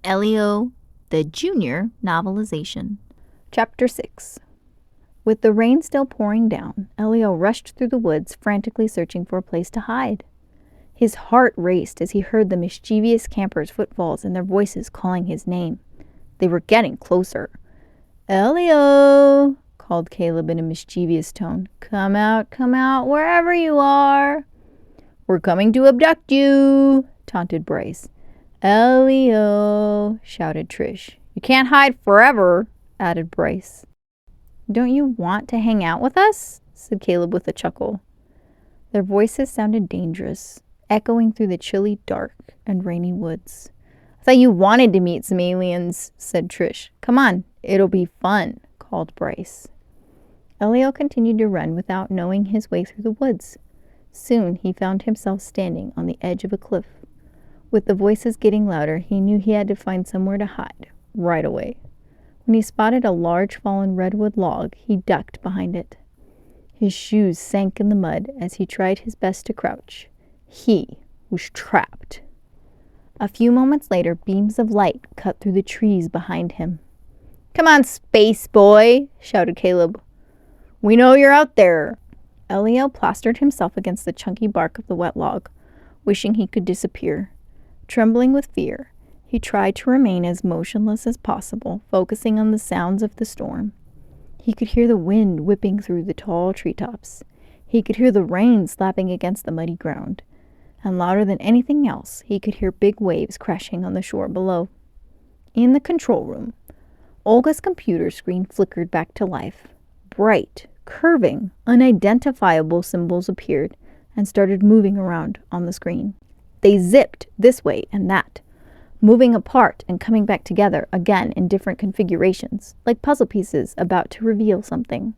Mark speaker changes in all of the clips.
Speaker 1: Elio, the Junior Novelization.
Speaker 2: Chapter 6. With the rain still pouring down, Elio rushed through the woods, frantically searching for a place to hide. His heart raced as he heard the mischievous campers' footfalls and their voices calling his name. They were getting closer. "Elio!" called Caleb in a mischievous tone. Come out, wherever you are." "We're coming to abduct you," taunted Bryce. "Elio!" shouted Trish. "You can't hide forever," added Bryce. "Don't you want to hang out with us?" said Caleb with a chuckle. Their voices sounded dangerous, echoing through the chilly dark and rainy woods. "I thought you wanted to meet some aliens," said Trish. "Come on, it'll be fun," called Bryce. Elio continued to run without knowing his way through the woods. Soon he found himself standing on the edge of a cliff. With the voices getting louder, he knew he had to find somewhere to hide right away. When he spotted a large fallen redwood log, he ducked behind it. His shoes sank in the mud as he tried his best to crouch. He was trapped. A few moments later, beams of light cut through the trees behind him. "Come on, space boy," shouted Caleb. "We know you're out there." Elio plastered himself against the chunky bark of the wet log, wishing he could disappear. Trembling with fear, he tried to remain as motionless as possible, focusing on the sounds of the storm. He could hear the wind whipping through the tall treetops. He could hear the rain slapping against the muddy ground. And louder than anything else, he could hear big waves crashing on the shore below. In the control room, Olga's computer screen flickered back to life. Bright, curving, unidentifiable symbols appeared and started moving around on the screen. They zipped this way and that, moving apart and coming back together again in different configurations, like puzzle pieces about to reveal something.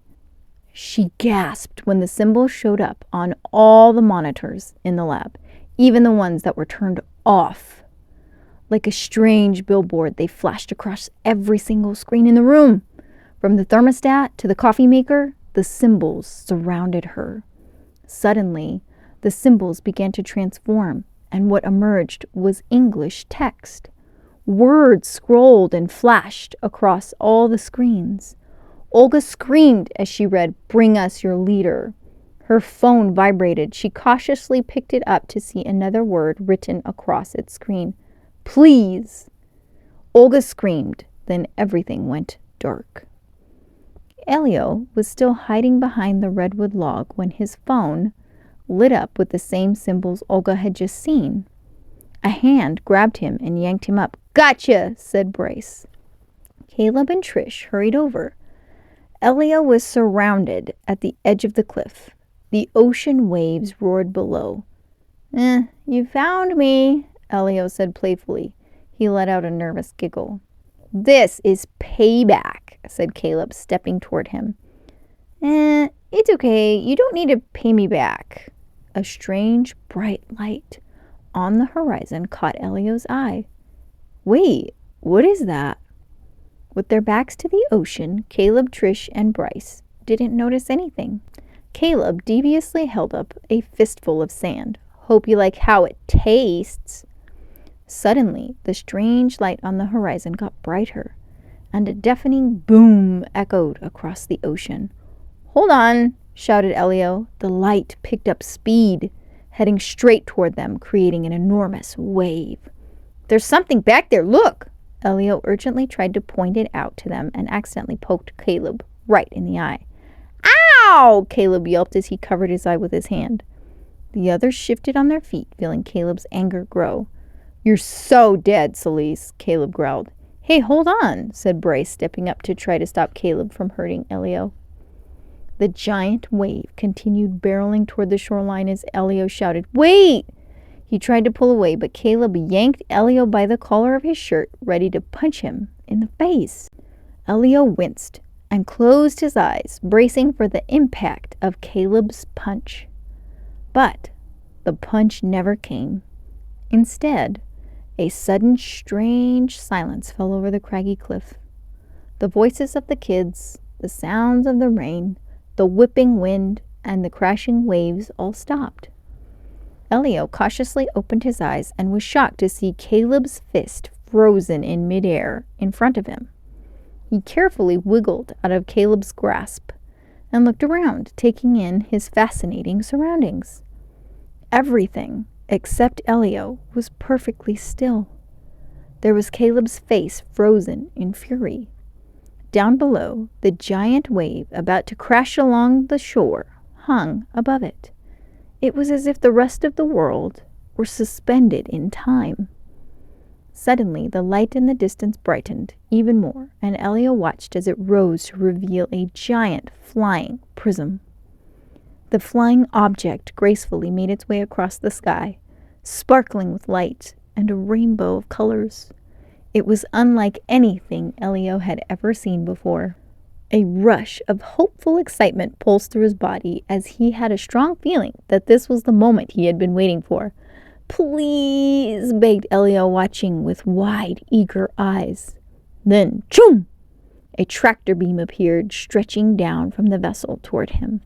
Speaker 2: She gasped when the symbols showed up on all the monitors in the lab, even the ones that were turned off. Like a strange billboard, they flashed across every single screen in the room. From the thermostat to the coffee maker, the symbols surrounded her. Suddenly, the symbols began to transform, and what emerged was English text. Words scrolled and flashed across all the screens. Olga screamed as she read, "Bring us your leader." Her phone vibrated. She cautiously picked it up to see another word written across its screen. "Please." Olga screamed. Then everything went dark. Elio was still hiding behind the redwood log when his phone lit up with the same symbols Olga had just seen. A hand grabbed him and yanked him up. "Gotcha," said Bryce. Caleb and Trish hurried over. Elio was surrounded at the edge of the cliff. The ocean waves roared below. You found me," Elio said playfully. He let out a nervous giggle. "This is payback," said Caleb, stepping toward him. It's okay. You don't need to pay me back." A strange, bright light on the horizon caught Elio's eye. "Wait, what is that?" With their backs to the ocean, Caleb, Trish, and Bryce didn't notice anything. Caleb deviously held up a fistful of sand. "Hope you like how it tastes." Suddenly, the strange light on the horizon got brighter, and a deafening boom echoed across the ocean. "Hold on," shouted Elio. The light picked up speed, heading straight toward them, creating an enormous wave. "There's something back there, look!" Elio urgently tried to point it out to them and accidentally poked Caleb right in the eye. "Ow!" Caleb yelped as he covered his eye with his hand. The others shifted on their feet, feeling Caleb's anger grow. "You're so dead, Celeste," Caleb growled. "Hey, hold on," said Bryce, stepping up to try to stop Caleb from hurting Elio. The giant wave continued barreling toward the shoreline as Elio shouted, "Wait!" He tried to pull away, but Caleb yanked Elio by the collar of his shirt, ready to punch him in the face. Elio winced and closed his eyes, bracing for the impact of Caleb's punch. But the punch never came. Instead, a sudden strange silence fell over the craggy cliff. The voices of the kids, the sounds of the rain, the whipping wind, and the crashing waves all stopped. Elio cautiously opened his eyes and was shocked to see Caleb's fist frozen in midair in front of him. He carefully wiggled out of Caleb's grasp and looked around, taking in his fascinating surroundings. Everything, except Elio, was perfectly still. There was Caleb's face frozen in fury. Down below, the giant wave about to crash along the shore hung above it. It was as if the rest of the world were suspended in time. Suddenly, the light in the distance brightened even more, and Elio watched as it rose to reveal a giant flying prism. The flying object gracefully made its way across the sky, sparkling with light and a rainbow of colors. It was unlike anything Elio had ever seen before. A rush of hopeful excitement pulsed through his body as he had a strong feeling that this was the moment he had been waiting for. "Please," begged Elio, watching with wide, eager eyes. Then, choom! A tractor beam appeared, stretching down from the vessel toward him.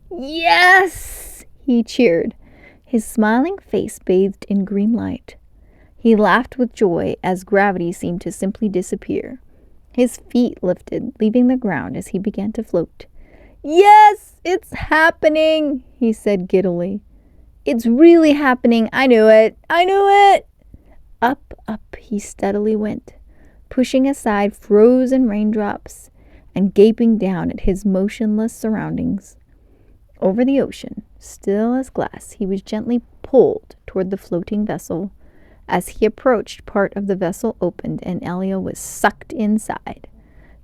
Speaker 2: "Yes!" he cheered, his smiling face bathed in green light. He laughed with joy as gravity seemed to simply disappear. His feet lifted, leaving the ground as he began to float. "Yes, it's happening," he said giddily. "It's really happening. I knew it. I knew it." Up, up he steadily went, pushing aside frozen raindrops and gaping down at his motionless surroundings. Over the ocean, still as glass, he was gently pulled toward the floating vessel. As he approached, part of the vessel opened and Elio was sucked inside.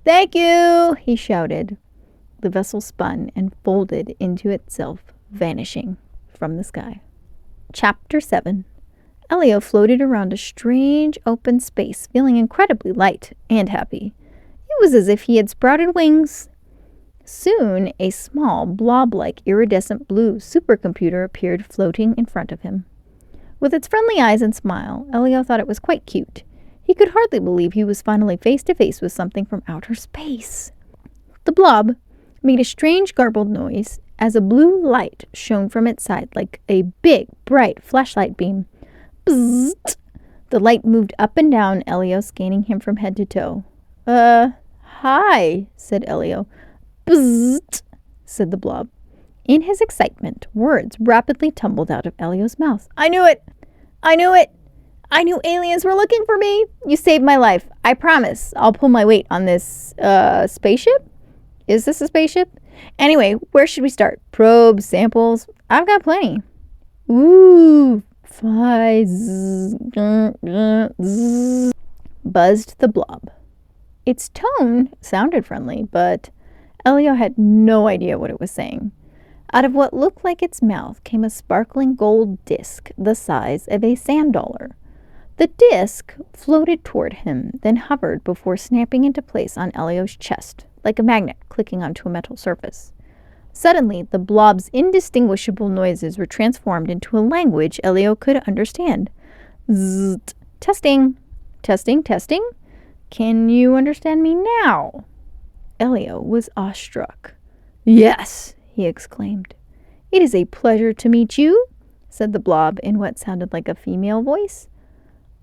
Speaker 2: "Thank you," he shouted. The vessel spun and folded into itself, vanishing from the sky. Chapter 7. Elio floated around a strange open space, feeling incredibly light and happy. It was as if he had sprouted wings. Soon, a small, blob-like iridescent blue supercomputer appeared floating in front of him. With its friendly eyes and smile, Elio thought it was quite cute. He could hardly believe he was finally face to face with something from outer space. The blob made a strange garbled noise as a blue light shone from its side like a big, bright flashlight beam. Bzzzt! The light moved up and down, Elio scanning him from head to toe. Hi, said Elio. Bzzzt, said the blob. In his excitement, words rapidly tumbled out of Elio's mouth. I knew it! I knew it! I knew aliens were looking for me! You saved my life. I promise I'll pull my weight on this, spaceship? Is this a spaceship? Anyway, where should we start? Probes, samples? I've got plenty. Ooh, flies, buzzed the blob. Its tone sounded friendly, but Elio had no idea what it was saying. Out of what looked like its mouth came a sparkling gold disc the size of a sand dollar. The disc floated toward him, then hovered before snapping into place on Elio's chest, like a magnet clicking onto a metal surface. Suddenly, the blob's indistinguishable noises were transformed into a language Elio could understand. Zzzt. Testing. Testing, testing. Can you understand me now? Elio was awestruck. Yes, he exclaimed. It is a pleasure to meet you, said the blob in what sounded like a female voice.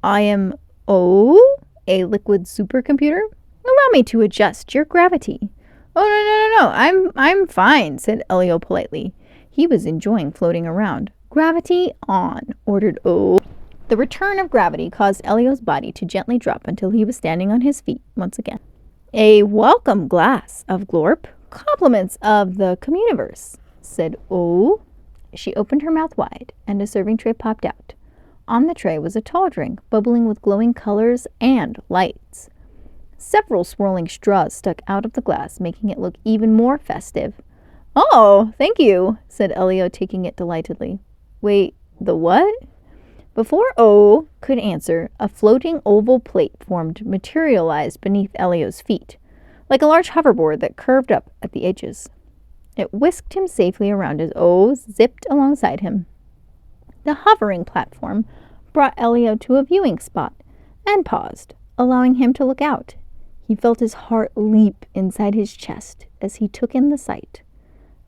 Speaker 2: I am a liquid supercomputer. Allow me to adjust your gravity. Oh, no. I'm fine, said Elio politely. He was enjoying floating around. Gravity on, ordered O. The return of gravity caused Elio's body to gently drop until he was standing on his feet once again. A welcome glass of glorp. Compliments of the communiverse, said O. She opened her mouth wide, and a serving tray popped out. On the tray was a tall drink, bubbling with glowing colors and lights. Several swirling straws stuck out of the glass, making it look even more festive. Oh, thank you, said Elio, taking it delightedly. Wait, the what? Before O could answer, a floating oval plate materialized beneath Elio's feet, like a large hoverboard that curved up at the edges. It whisked him safely around as O zipped alongside him. The hovering platform brought Elio to a viewing spot and paused, allowing him to look out. He felt his heart leap inside his chest as he took in the sight.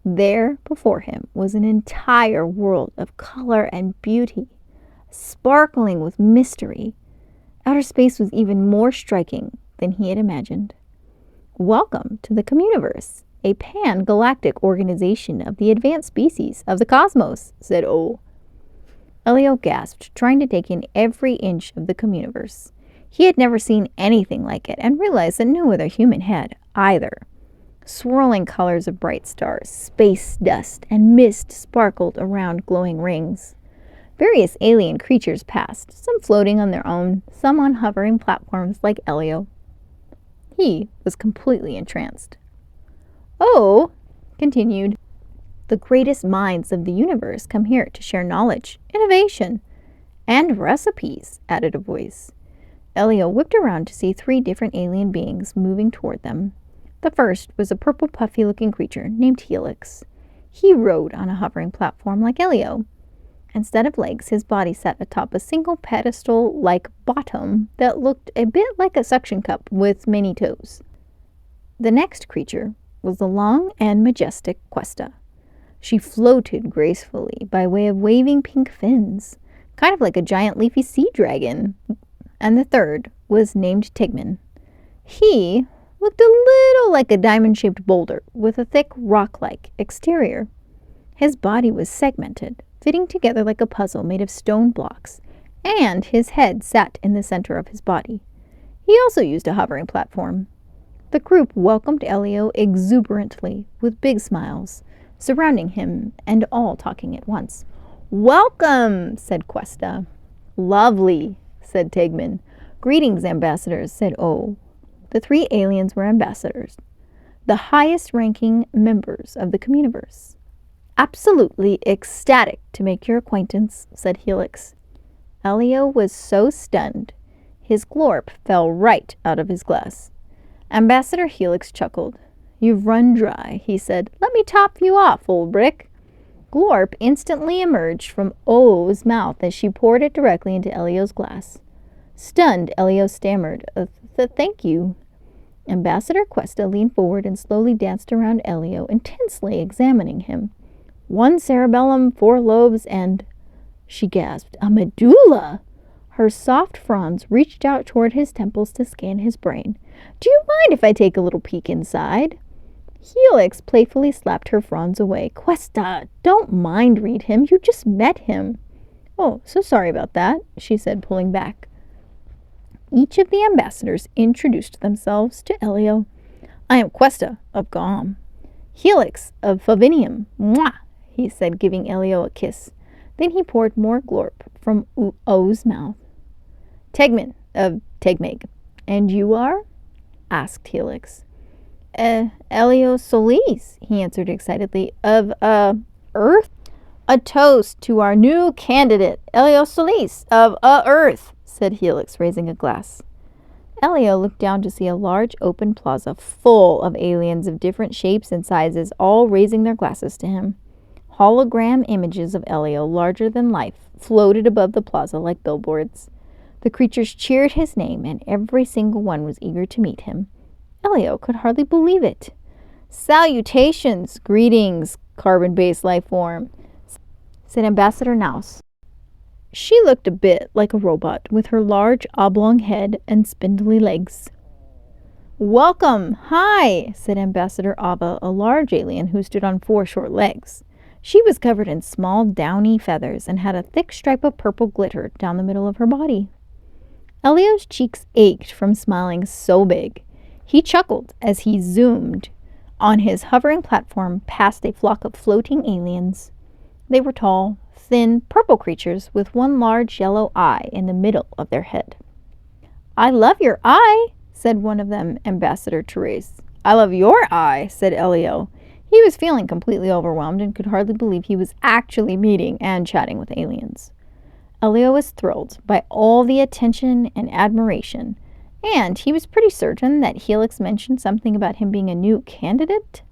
Speaker 2: There, before him, was an entire world of color and beauty, sparkling with mystery. Outer space was even more striking than he had imagined. Welcome to the Communiverse, a pan-galactic organization of the advanced species of the cosmos, said O. Elio gasped, trying to take in every inch of the Communiverse. He had never seen anything like it and realized that no other human had either. Swirling colors of bright stars, space dust, and mist sparkled around glowing rings. Various alien creatures passed, some floating on their own, some on hovering platforms like Elio. He was completely entranced. Oh, continued, the greatest minds of the universe come here to share knowledge, innovation, and recipes, added a voice. Elio whipped around to see 3 different alien beings moving toward them. The first was a purple puffy-looking creature named Helix. He rode on a hovering platform like Elio. Instead of legs, his body sat atop a single pedestal-like bottom that looked a bit like a suction cup with many toes. The next creature was the long and majestic Questa. She floated gracefully by way of waving pink fins, kind of like a giant leafy sea dragon. And the third was named Tigman. He looked a little like a diamond-shaped boulder with a thick rock-like exterior. His body was segmented, fitting together like a puzzle made of stone blocks, and his head sat in the center of his body. He also used a hovering platform. The group welcomed Elio exuberantly, with big smiles, surrounding him and all talking at once. "Welcome," said Questa. "Lovely," said Tigman. "Greetings, ambassadors," said O. The 3 aliens were ambassadors, the highest-ranking members of the Communiverse. "Absolutely ecstatic to make your acquaintance," said Helix. Elio was so stunned, his glorp fell right out of his glass. Ambassador Helix chuckled. "You've run dry," he said. "Let me top you off, old brick." Glorp instantly emerged from O's mouth as she poured it directly into Elio's glass. Stunned, Elio stammered, "Thank you." Ambassador Questa leaned forward and slowly danced around Elio, intensely examining him. 1 cerebellum, 4 lobes, and... She gasped, "A medulla!" Her soft fronds reached out toward his temples to scan his brain. "Do you mind if I take a little peek inside?" Helix playfully slapped her fronds away. "Questa, don't mind read him. You just met him." "Oh, so sorry about that," she said, pulling back. Each of the ambassadors introduced themselves to Elio. "I am Questa of Gom." "Helix of Favinium. Mwah!" he said, giving Elio a kiss. Then he poured more glorp from O's mouth. "Tegman of Tegmeg. And you are?" asked Helix. Elio Solis," he answered excitedly, "of, Earth." "A toast to our new candidate, Elio Solis of, Earth," said Helix, raising a glass. Elio looked down to see a large open plaza full of aliens of different shapes and sizes, all raising their glasses to him. Hologram images of Elio, larger than life, floated above the plaza like billboards. The creatures cheered his name, and every single one was eager to meet him. Elio could hardly believe it. "Salutations, greetings, carbon-based life form," said Ambassador Naus. She looked a bit like a robot with her large oblong head and spindly legs. "Welcome, hi," said Ambassador Ava, a large alien who stood on 4 short legs. She was covered in small downy feathers and had a thick stripe of purple glitter down the middle of her body. Elio's cheeks ached from smiling so big. He chuckled as he zoomed on his hovering platform past a flock of floating aliens. They were tall, thin, purple creatures with 1 large yellow eye in the middle of their head. "I love your eye," said one of them, Ambassador Therese. "I love your eye," said Elio. He was feeling completely overwhelmed and could hardly believe he was actually meeting and chatting with aliens. Elio was thrilled by all the attention and admiration, and he was pretty certain that Helix mentioned something about him being a new candidate.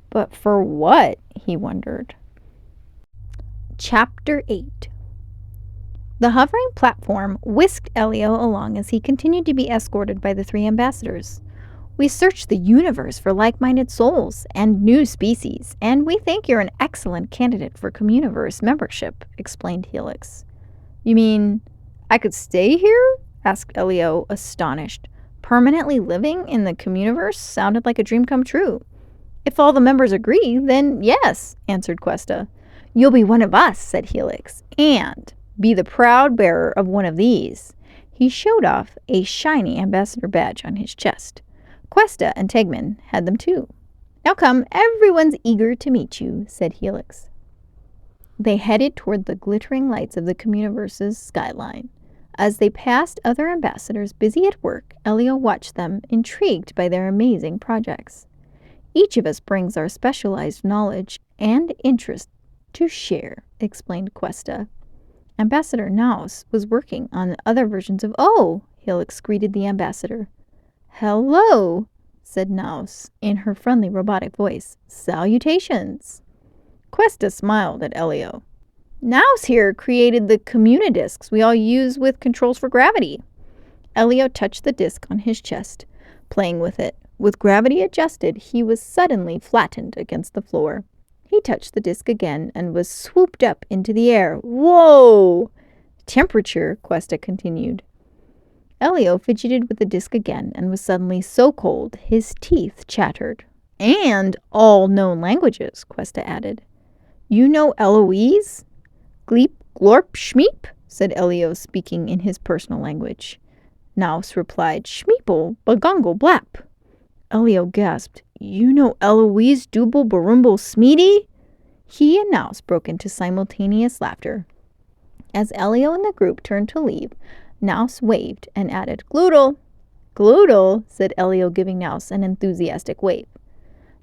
Speaker 2: But for what, he wondered. Chapter 8. The hovering platform whisked Elio along as he continued to be escorted by the 3 ambassadors. "We searched the universe for like-minded souls and new species, and we think you're an excellent candidate for Communiverse membership," explained Helix. "You mean I could stay here?" asked Elio, astonished. Permanently living in the Communiverse sounded like a dream come true. If all the members agree, then yes, answered Questa. You'll be one of us, said Helix, and be the proud bearer of one of these. He showed off a shiny ambassador badge on his chest. Questa and Tegman had them too. Now come, everyone's eager to meet you, said Helix. They headed toward the glittering lights of the Communiverse's skyline. As they passed other ambassadors busy at work, Elio watched them, intrigued by their amazing projects. Each of us brings our specialized knowledge and interest to share, explained Questa. Ambassador Naus was working on other versions of Helix greeted the ambassador. Hello, said Naus in her friendly robotic voice. Salutations. Questa smiled at Elio. Naus here created the communidiscs we all use with controls for gravity. Elio touched the disc on his chest, playing with it. With gravity adjusted, he was suddenly flattened against the floor. He touched the disc again and was swooped up into the air. Whoa! Temperature, Questa continued. Elio fidgeted with the disc again and was suddenly so cold his teeth chattered. And all known languages, Questa added. You know Eloise? Gleep, glorp, schmeep, said Elio, speaking in his personal language. Naus replied, Schmeeple, bagungle, blap. Elio gasped, You know Eloise, Double, Barumble, Smeedy? He and Naus broke into simultaneous laughter. As Elio and the group turned to leave, Naus waved and added, Gloodle. Gloodle, said Elio, giving Naus an enthusiastic wave.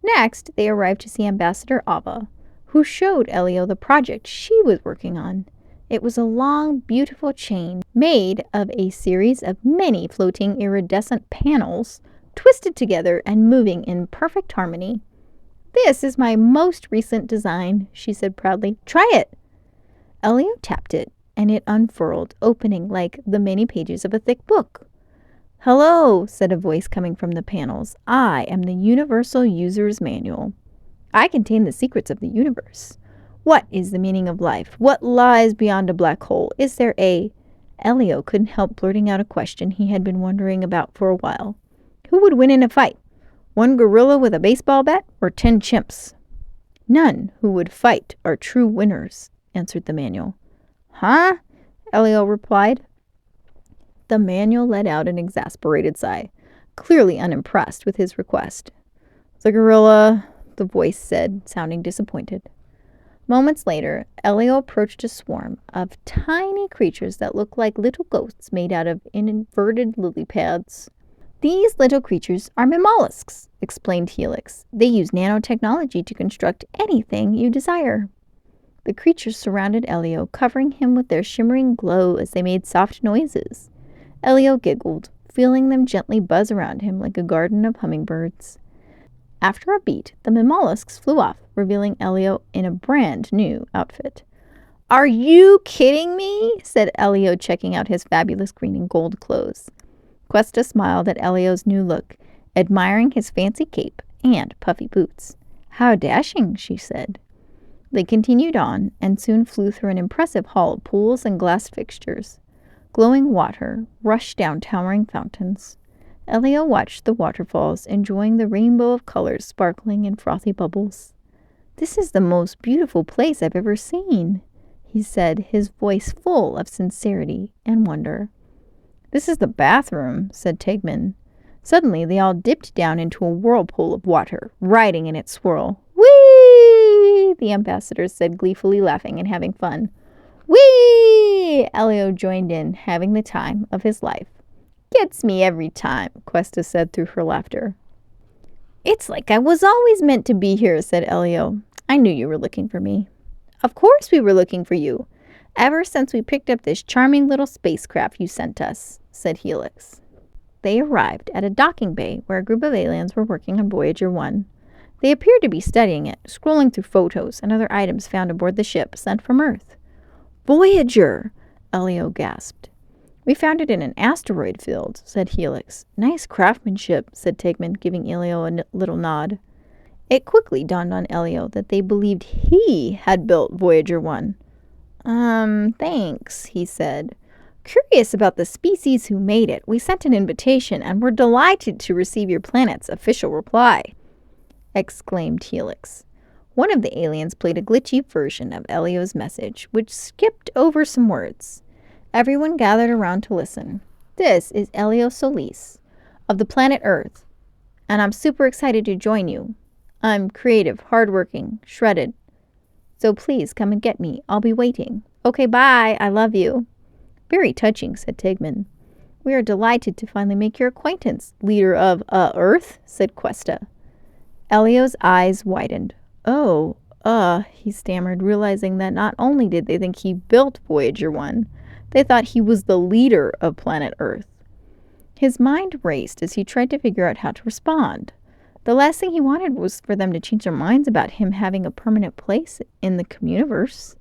Speaker 2: Next, they arrived to see Ambassador Ava, who showed Elio the project she was working on. It was a long, beautiful chain made of a series of many floating iridescent panels twisted together and moving in perfect harmony. This is my most recent design, she said proudly. Try it. Elio tapped it, and it unfurled, opening like the many pages of a thick book. Hello, said a voice coming from the panels. I am the Universal User's Manual. I contain the secrets of the universe. What is the meaning of life? What lies beyond a black hole? Is there a... Elio couldn't help blurting out a question he had been wondering about for a while. Who would win in a fight? 1 gorilla with a baseball bat or 10 chimps? None who would fight are true winners, answered the manual. Huh? Elio replied. The manual let out an exasperated sigh, clearly unimpressed with his request. The gorilla, the voice said, sounding disappointed. Moments later, Elio approached a swarm of tiny creatures that looked like little ghosts made out of inverted lily pads. These little creatures are mollusks, explained Helix. They use nanotechnology to construct anything you desire. The creatures surrounded Elio, covering him with their shimmering glow as they made soft noises. Elio giggled, feeling them gently buzz around him like a garden of hummingbirds. After a beat, the mollusks flew off, revealing Elio in a brand new outfit. Are you kidding me? Said Elio, checking out his fabulous green and gold clothes. Questa smiled at Elio's new look, admiring his fancy cape and puffy boots. How dashing, she said. They continued on and soon flew through an impressive hall of pools and glass fixtures. Glowing water rushed down towering fountains. Elio watched the waterfalls, enjoying the rainbow of colors sparkling in frothy bubbles. This is the most beautiful place I've ever seen, he said, his voice full of sincerity and wonder. This is the bathroom, said Tegman. Suddenly, they all dipped down into a whirlpool of water, riding in its swirl. Whee! The ambassadors said, gleefully laughing and having fun. Whee! Elio joined in, having the time of his life. Gets me every time, Questa said through her laughter. It's like I was always meant to be here, said Elio. I knew you were looking for me. Of course we were looking for you. Ever since we picked up this charming little spacecraft you sent us, said Helix. They arrived at a docking bay where a group of aliens were working on Voyager 1. They appeared to be studying it, scrolling through photos and other items found aboard the ship sent from Earth. Voyager! Elio gasped. We found it in an asteroid field, said Helix. Nice craftsmanship, said Tegman, giving Elio a little nod. It quickly dawned on Elio that they believed he had built Voyager 1. Thanks, he said. Curious about the species who made it, we sent an invitation and were delighted to receive your planet's official reply, exclaimed Helix. One of the aliens played a glitchy version of Elio's message, which skipped over some words. Everyone gathered around to listen. This is Elio Solis of the planet Earth, and I'm super excited to join you. I'm creative, hardworking, shredded. So please come and get me. I'll be waiting. Okay, bye. I love you. Very touching, said Tigman. We are delighted to finally make your acquaintance, leader of Earth, said Questa. Elio's eyes widened. Oh, he stammered, realizing that not only did they think he built Voyager 1, they thought he was the leader of planet Earth. His mind raced as he tried to figure out how to respond. The last thing he wanted was for them to change their minds about him having a permanent place in the communiverse.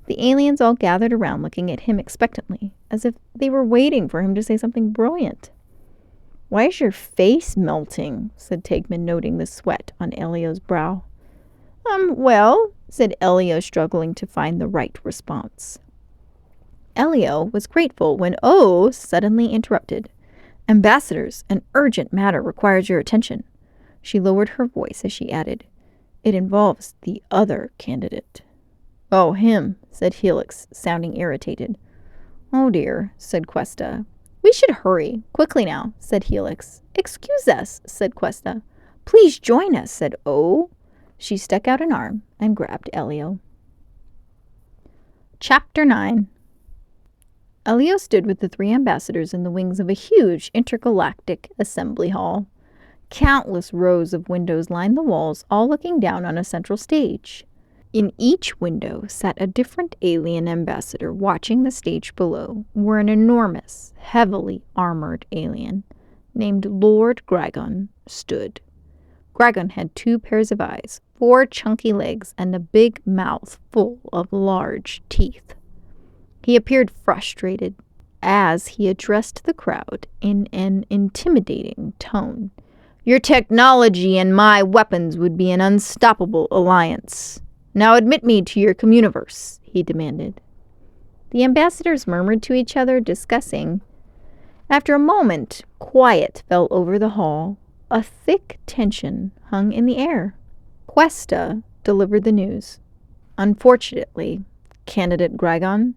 Speaker 2: The aliens all gathered around looking at him expectantly, as if they were waiting for him to say something brilliant. Why is your face melting? Said Tigman, noting the sweat on Elio's brow. Well, said Elio, struggling to find the right response. Elio was grateful when O suddenly interrupted. Ambassadors, an urgent matter requires your attention. She lowered her voice as she added, It involves the other candidate. Oh, him, said Helix, sounding irritated. Oh dear, said Questa. We should hurry. Quickly now, said Helix. Excuse us, said Questa. Please join us, said O. She stuck out an arm and grabbed Elio. Chapter 9. Elio stood with the 3 ambassadors in the wings of a huge intergalactic assembly hall. Countless rows of windows lined the walls, all looking down on a central stage. In each window sat a different alien ambassador watching the stage below, where an enormous, heavily armored alien named Lord Gragon stood. Gragon had 2 pairs of eyes, 4 chunky legs, and a big mouth full of large teeth. He appeared frustrated as he addressed the crowd in an intimidating tone. Your technology and my weapons would be an unstoppable alliance. Now admit me to your communiverse, he demanded. The ambassadors murmured to each other, discussing. After a moment, quiet fell over the hall. A thick tension hung in the air. Questa delivered the news. Unfortunately, candidate Gragon,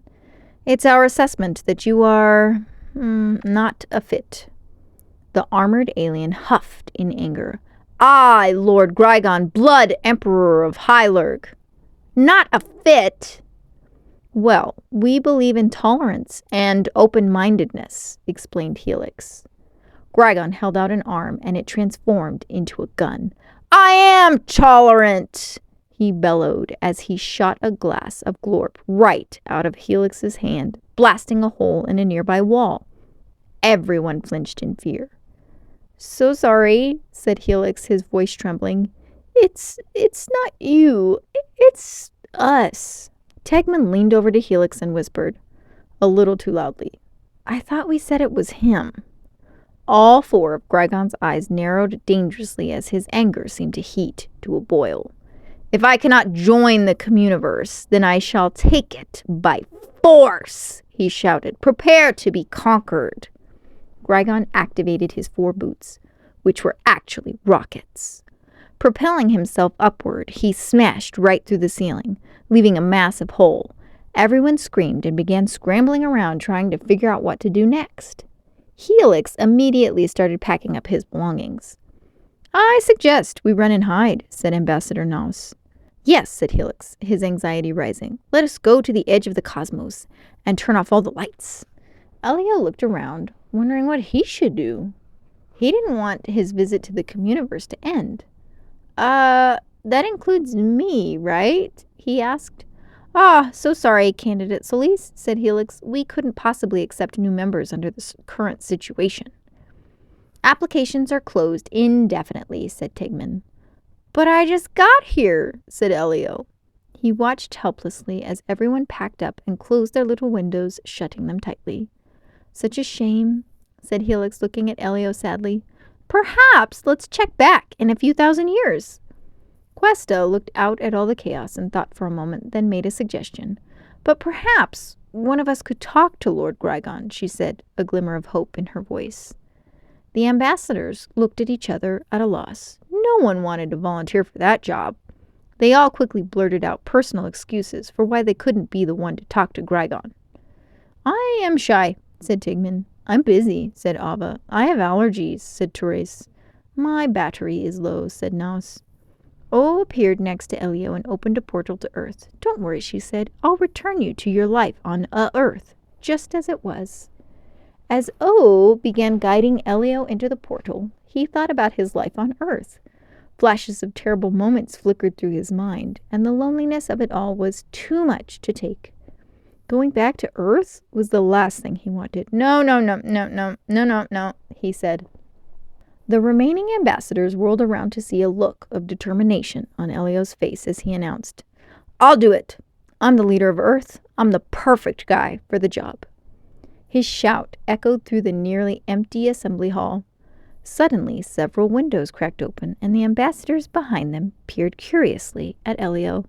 Speaker 2: it's our assessment that you are not a fit. The armored alien huffed in anger. I, Lord Gragon, Blood Emperor of Hylurg. Not a fit. Well, we believe in tolerance and open-mindedness, explained Helix. Gragon held out an arm and it transformed into a gun. I am tolerant, he bellowed as he shot a glass of glorp right out of Helix's hand, blasting a hole in a nearby wall. Everyone flinched in fear. So sorry, said Helix, his voice trembling. It's not you. It's us. Tegman leaned over to Helix and whispered, a little too loudly, I thought we said it was him. All 4 of Gragon's eyes narrowed dangerously as his anger seemed to heat to a boil. If I cannot join the communiverse, then I shall take it by force, he shouted. Prepare to be conquered. Gragon activated his 4 boots, which were actually rockets. Propelling himself upward, he smashed right through the ceiling, leaving a massive hole. Everyone screamed and began scrambling around trying to figure out what to do next. Helix immediately started packing up his belongings. I suggest we run and hide, said Ambassador Nos. Yes, said Helix, his anxiety rising. Let us go to the edge of the cosmos and turn off all the lights. Elio looked around, wondering what he should do. He didn't want his visit to the communiverse to end. That includes me, right? He asked. Ah, so sorry, Candidate Solis, said Helix. We couldn't possibly accept new members under the current situation. Applications are closed indefinitely, said Tigman. But I just got here, said Elio. He watched helplessly as everyone packed up and closed their little windows, shutting them tightly. Such a shame, said Helix, looking at Elio sadly. Perhaps let's check back in a few thousand years. Questa looked out at all the chaos and thought for a moment, then made a suggestion. But perhaps one of us could talk to Lord Grygon, she said, a glimmer of hope in her voice. The ambassadors looked at each other at a loss. No one wanted to volunteer for that job. They all quickly blurted out personal excuses for why they couldn't be the one to talk to Grygon. I am shy, said Tigman. I'm busy, said Ava. I have allergies, said Therese. My battery is low, said Naus. O appeared next to Elio and opened a portal to Earth. Don't worry, she said. I'll return you to your life on Earth, just as it was. As O began guiding Elio into the portal, he thought about his life on Earth. Flashes of terrible moments flickered through his mind, and the loneliness of it all was too much to take. Going back to Earth was the last thing he wanted. No, he said. The remaining ambassadors whirled around to see a look of determination on Elio's face as he announced, I'll do it. I'm the leader of Earth. I'm the perfect guy for the job. His shout echoed through the nearly empty assembly hall. Suddenly, several windows cracked open, and the ambassadors behind them peered curiously at Elio.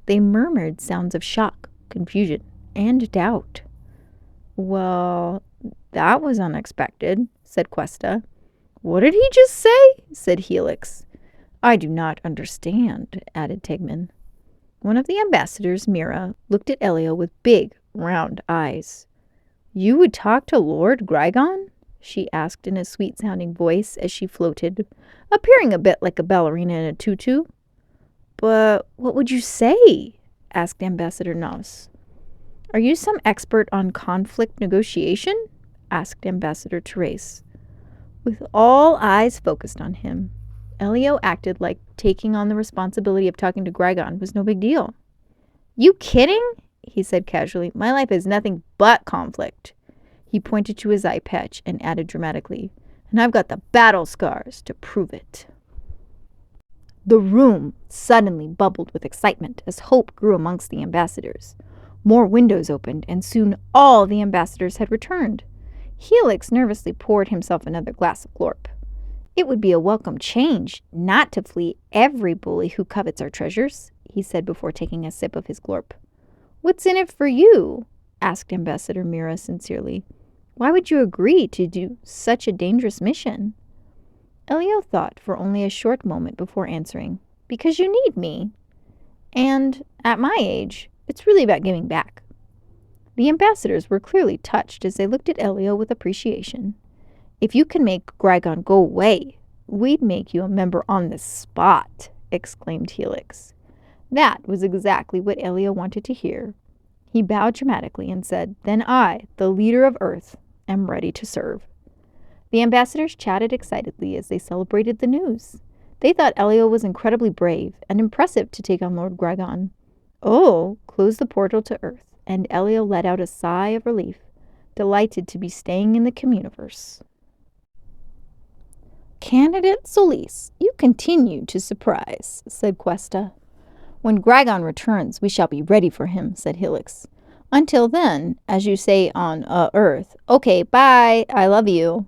Speaker 2: They murmured sounds of shock, confusion, and doubt. Well, that was unexpected, said Questa. What did he just say? Said Helix. I do not understand, added Tigman. One of the ambassadors, Mira, looked at Elio with big, round eyes. You would talk to Lord Grygon? She asked in a sweet-sounding voice as she floated, appearing a bit like a ballerina in a tutu. But what would you say? Asked Ambassador Nos. Are you some expert on conflict negotiation? Asked Ambassador Therese. With all eyes focused on him, Elio acted like taking on the responsibility of talking to Grygon was no big deal. You kidding? He said casually. My life is nothing but conflict. He pointed to his eye patch and added dramatically, and I've got the battle scars to prove it. The room suddenly bubbled with excitement as hope grew amongst the ambassadors. More windows opened, and soon all the ambassadors had returned. Helix nervously poured himself another glass of glorp. It would be a welcome change not to flee every bully who covets our treasures, he said before taking a sip of his glorp. What's in it for you? Asked Ambassador Mira sincerely. Why would you agree to do such a dangerous mission? Elio thought for only a short moment before answering. Because you need me. And at my age, it's really about giving back. The ambassadors were clearly touched as they looked at Elio with appreciation. If you can make Grygon go away, we'd make you a member on the spot, exclaimed Helix. That was exactly what Elio wanted to hear. He bowed dramatically and said, Then I, the leader of Earth, am ready to serve. The ambassadors chatted excitedly as they celebrated the news. They thought Elio was incredibly brave and impressive to take on Lord Grygon. Oh, closed the portal to Earth, and Elio let out a sigh of relief, delighted to be staying in the Communiverse. Candidate Solis, you continue to surprise, said Questa. When Grygon returns, we shall be ready for him, said Helix. Until then, as you say on Earth, okay, bye, I love you.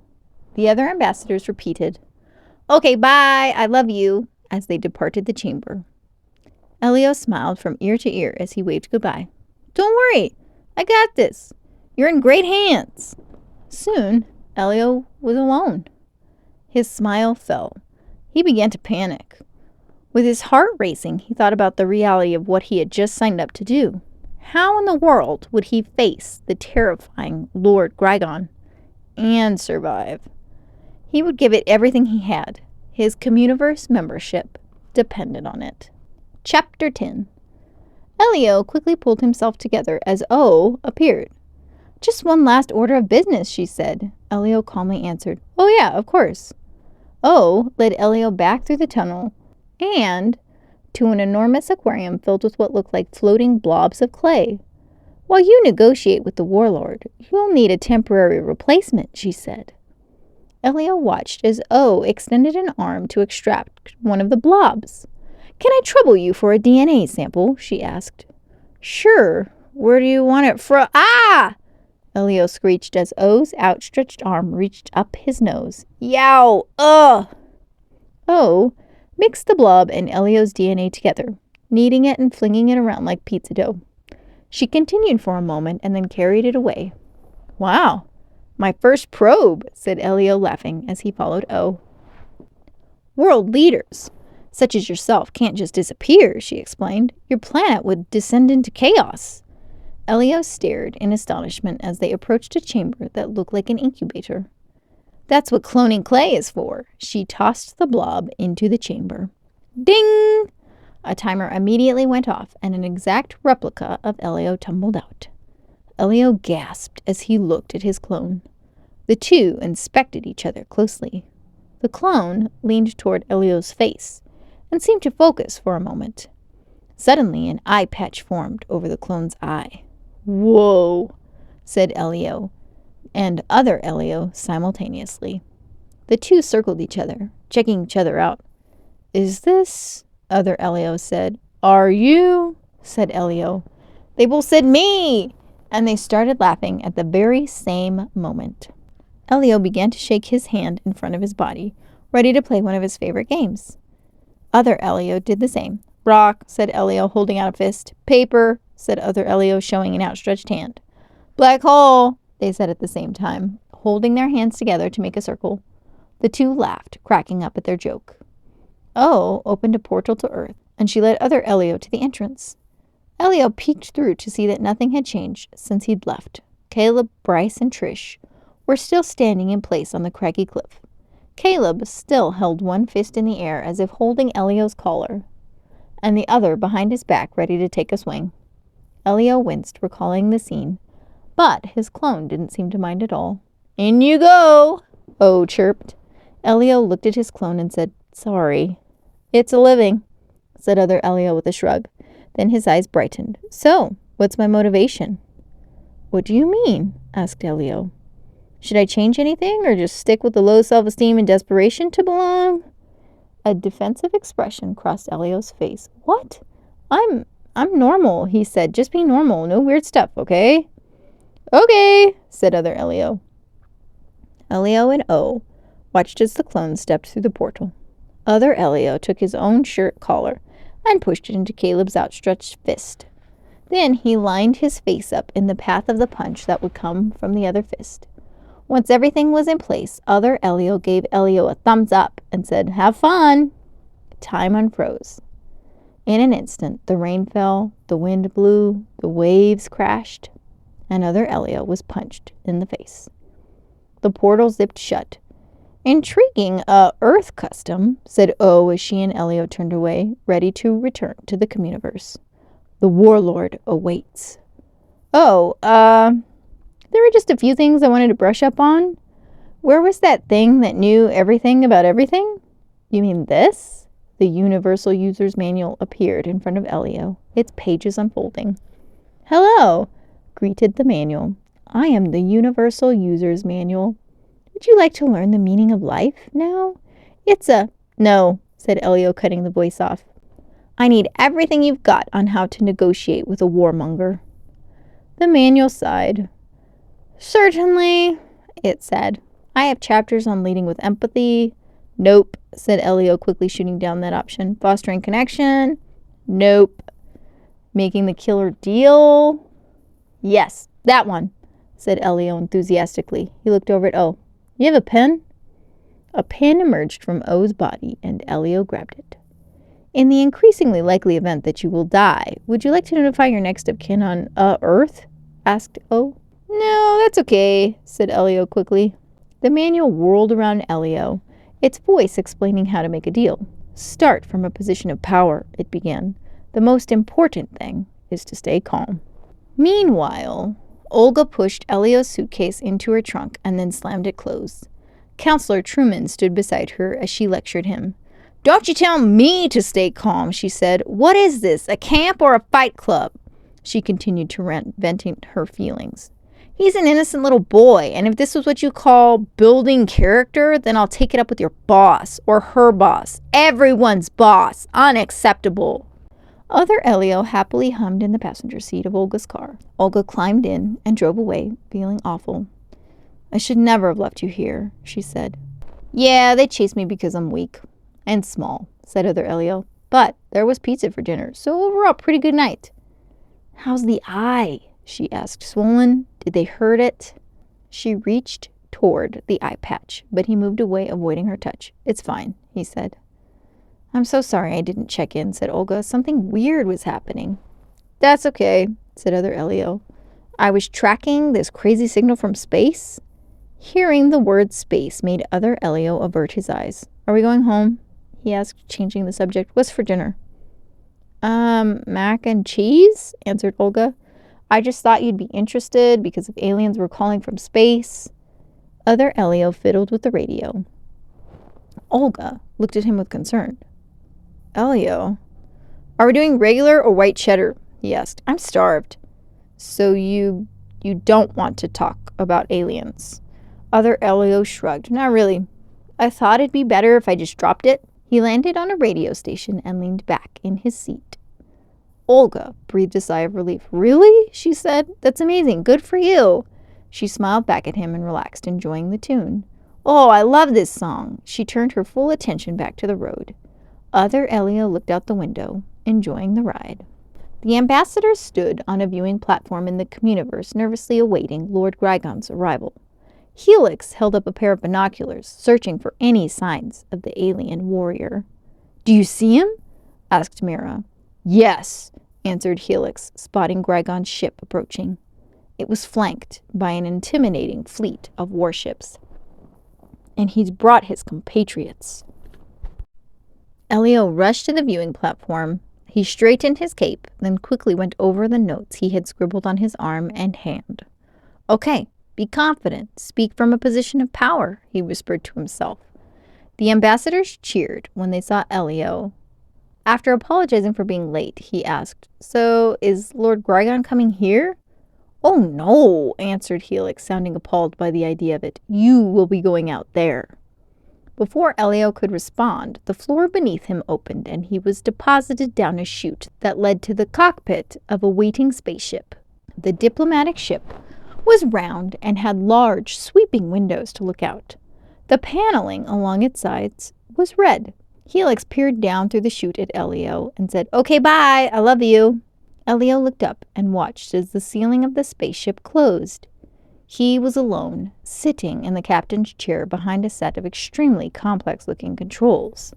Speaker 2: The other ambassadors repeated, okay, bye, I love you, as they departed the chamber. Elio smiled from ear to ear as he waved goodbye. Don't worry, I got this. You're in great hands. Soon, Elio was alone. His smile fell. He began to panic. With his heart racing, he thought about the reality of what he had just signed up to do. How in the world would he face the terrifying Lord Grygon and survive? He would give it everything he had. His Communiverse membership depended on it. Chapter 10. Elio quickly pulled himself together as O appeared. Just one last order of business, she said. Elio calmly answered, Oh yeah, of course. O led Elio back through the tunnel and to an enormous aquarium filled with what looked like floating blobs of clay. While you negotiate with the warlord, you'll need a temporary replacement, she said. Elio watched as O extended an arm to extract one of the blobs. Can I trouble you for a DNA sample? She asked. Sure. Where do you want it from? Ah! Elio screeched as O's outstretched arm reached up his nose. Yow! Ugh! O mixed the blob and Elio's DNA together, kneading it and flinging it around like pizza dough. She continued for a moment and then carried it away. Wow, my first probe, said Elio, laughing as he followed O. World leaders, such as yourself, can't just disappear, she explained. Your planet would descend into chaos. Elio stared in astonishment as they approached a chamber that looked like an incubator. That's what cloning clay is for. She tossed the blob into the chamber. Ding! A timer immediately went off, and an exact replica of Elio tumbled out. Elio gasped as he looked at his clone. The two inspected each other closely. The clone leaned toward Elio's face and seemed to focus for a moment. Suddenly, an eye patch formed over the clone's eye. Whoa, said Elio and other Elio simultaneously. The two circled each other, checking each other out. Is this? Other Elio said. Are you? Said Elio. They both said me! And they started laughing at the very same moment. Elio began to shake his hand in front of his body, ready to play one of his favorite games. Other Elio did the same. Rock, said Elio, holding out a fist. Paper, said other Elio, showing an outstretched hand. Black hole, they said at the same time, holding their hands together to make a circle. The two laughed, cracking up at their joke. O opened a portal to Earth, and she led other Elio to the entrance. Elio peeked through to see that nothing had changed since he'd left. Caleb, Bryce, and Trish were still standing in place on the craggy cliff. Caleb still held one fist in the air as if holding Elio's collar, and the other behind his back ready to take a swing. Elio winced, recalling the scene, but his clone didn't seem to mind at all. In you go, O chirped. Elio looked at his clone and said, Sorry. It's a living, said other Elio with a shrug. Then his eyes brightened. So, what's my motivation? What do you mean? Asked Elio. Should I change anything or just stick with the low self-esteem and desperation to belong? A defensive expression crossed Elio's face. What? I'm normal, he said. Just be normal. No weird stuff, okay? Okay, said other Elio. Elio and O watched as the clone stepped through the portal. Other Elio took his own shirt collar and pushed it into Caleb's outstretched fist. Then he lined his face up in the path of the punch that would come from the other fist. Once everything was in place, other Elio gave Elio a thumbs up and said, Have fun! Time unfroze. In an instant, the rain fell, the wind blew, the waves crashed, and other Elio was punched in the face. The portal zipped shut. Intriguing, Earth custom, said O as she and Elio turned away, ready to return to the communiverse. The warlord awaits. Oh, there were just a few things I wanted to brush up on. Where was that thing that knew everything about everything? You mean this? The Universal User's Manual appeared in front of Elio, its pages unfolding. Hello, greeted the manual. I am the Universal User's Manual. Would you like to learn the meaning of life now? No, said Elio, cutting the voice off. I need everything you've got on how to negotiate with a warmonger. The manual sighed. Certainly, it said. I have chapters on leading with empathy. Nope, said Elio, quickly shooting down that option. Fostering connection. Nope. Making the killer deal. Yes, that one, said Elio enthusiastically. He looked over at O. You have a pen? A pen emerged from O's body, and Elio grabbed it. In the increasingly likely event that you will die, would you like to notify your next of kin on, Earth? Asked O. No, that's okay, said Elio quickly. The manual whirled around Elio, its voice explaining how to make a deal. Start from a position of power, it began. The most important thing is to stay calm. Meanwhile, Olga pushed Elio's suitcase into her trunk and then slammed it closed. Counselor Truman stood beside her as she lectured him. Don't you tell me to stay calm, she said. What is this, a camp or a fight club? She continued to rant, venting her feelings. He's an innocent little boy, and if this was what you call building character, then I'll take it up with your boss or her boss. Everyone's boss. Unacceptable. Other Elio happily hummed in the passenger seat of Olga's car. Olga climbed in and drove away, feeling awful. I should never have left you here, she said. Yeah, they chased me because I'm weak. And small, said other Elio. But there was pizza for dinner, so overall pretty good night. How's the eye? She asked. Swollen? Did they hurt it? She reached toward the eye patch, but he moved away, avoiding her touch. It's fine, he said. I'm so sorry I didn't check in, said Olga. Something weird was happening. That's okay, said other Elio. I was tracking this crazy signal from space. Hearing the word space made other Elio avert his eyes. Are we going home? He asked, changing the subject. What's for dinner? Mac and cheese, answered Olga. I just thought you'd be interested because if aliens were calling from space. Other Elio fiddled with the radio. Olga looked at him with concern. Elio, are we doing regular or white cheddar? He asked. I'm starved. So you don't want to talk about aliens? Other Elio shrugged. Not really. I thought it'd be better if I just dropped it. He landed on a radio station and leaned back in his seat. Olga breathed a sigh of relief. Really? She said. That's amazing. Good for you. She smiled back at him and relaxed, enjoying the tune. Oh, I love this song. She turned her full attention back to the road. Other Elio looked out the window, enjoying the ride. The ambassadors stood on a viewing platform in the Communiverse, nervously awaiting Lord Grygon's arrival. Helix held up a pair of binoculars, searching for any signs of the alien warrior. Do you see him? Asked Mira. Yes, answered Helix, spotting Grygon's ship approaching. It was flanked by an intimidating fleet of warships. And he's brought his compatriots. Elio rushed to the viewing platform. He straightened his cape, then quickly went over the notes he had scribbled on his arm and hand. Okay, be confident. Speak from a position of power, he whispered to himself. The ambassadors cheered when they saw Elio. After apologizing for being late, he asked, So, is Lord Grygon coming here? Oh, no, answered Helix, sounding appalled by the idea of it. You will be going out there. Before Elio could respond, the floor beneath him opened and he was deposited down a chute that led to the cockpit of a waiting spaceship. The diplomatic ship was round and had large, sweeping windows to look out. The paneling along its sides was red. Helix peered down through the chute at Elio and said, Okay, bye, I love you. Elio looked up and watched as the ceiling of the spaceship closed. He was alone, sitting in the captain's chair behind a set of extremely complex-looking controls.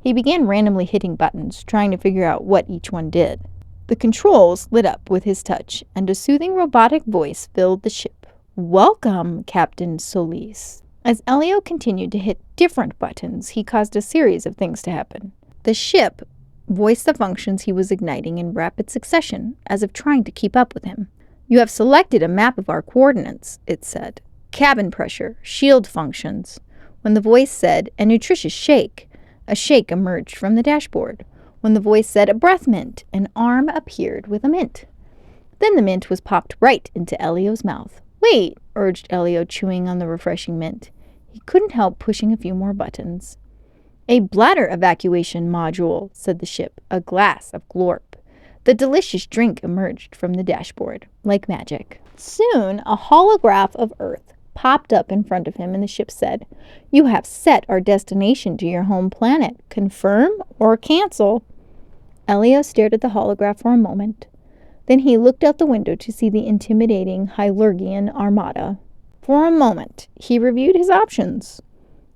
Speaker 2: He began randomly hitting buttons, trying to figure out what each one did. The controls lit up with his touch, and a soothing robotic voice filled the ship. Welcome, Captain Solis. As Elio continued to hit different buttons, he caused a series of things to happen. The ship voiced the functions he was igniting in rapid succession, as if trying to keep up with him. You have selected a map of our coordinates, it said. Cabin pressure, shield functions. When the voice said, a nutritious shake, a shake emerged from the dashboard. When the voice said, a breath mint, an arm appeared with a mint. Then the mint was popped right into Elio's mouth. Wait, urged Elio, chewing on the refreshing mint. He couldn't help pushing a few more buttons. A bladder evacuation module, said the ship, a glass of glorp. The delicious drink emerged from the dashboard, like magic. Soon, a holograph of Earth popped up in front of him, and the ship said, You have set our destination to your home planet. Confirm or cancel? Elio stared at the holograph for a moment. Then he looked out the window to see the intimidating Hylergian armada. For a moment, he reviewed his options.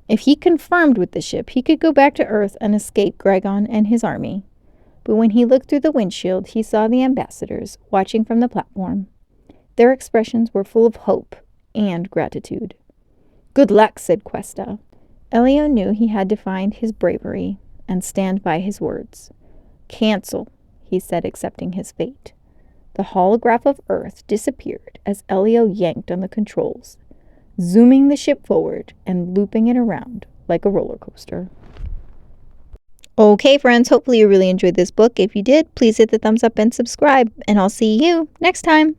Speaker 2: If he confirmed with the ship, he could go back to Earth and escape Grygon and his army. But when he looked through the windshield, he saw the ambassadors watching from the platform. Their expressions were full of hope and gratitude. Good luck, said Questa. Elio knew he had to find his bravery and stand by his words. Cancel, he said, accepting his fate. The holograph of Earth disappeared as Elio yanked on the controls, zooming the ship forward and looping it around like a roller coaster. Okay, friends, hopefully you really enjoyed this book. If you did, please hit the thumbs up and subscribe, and I'll see you next time.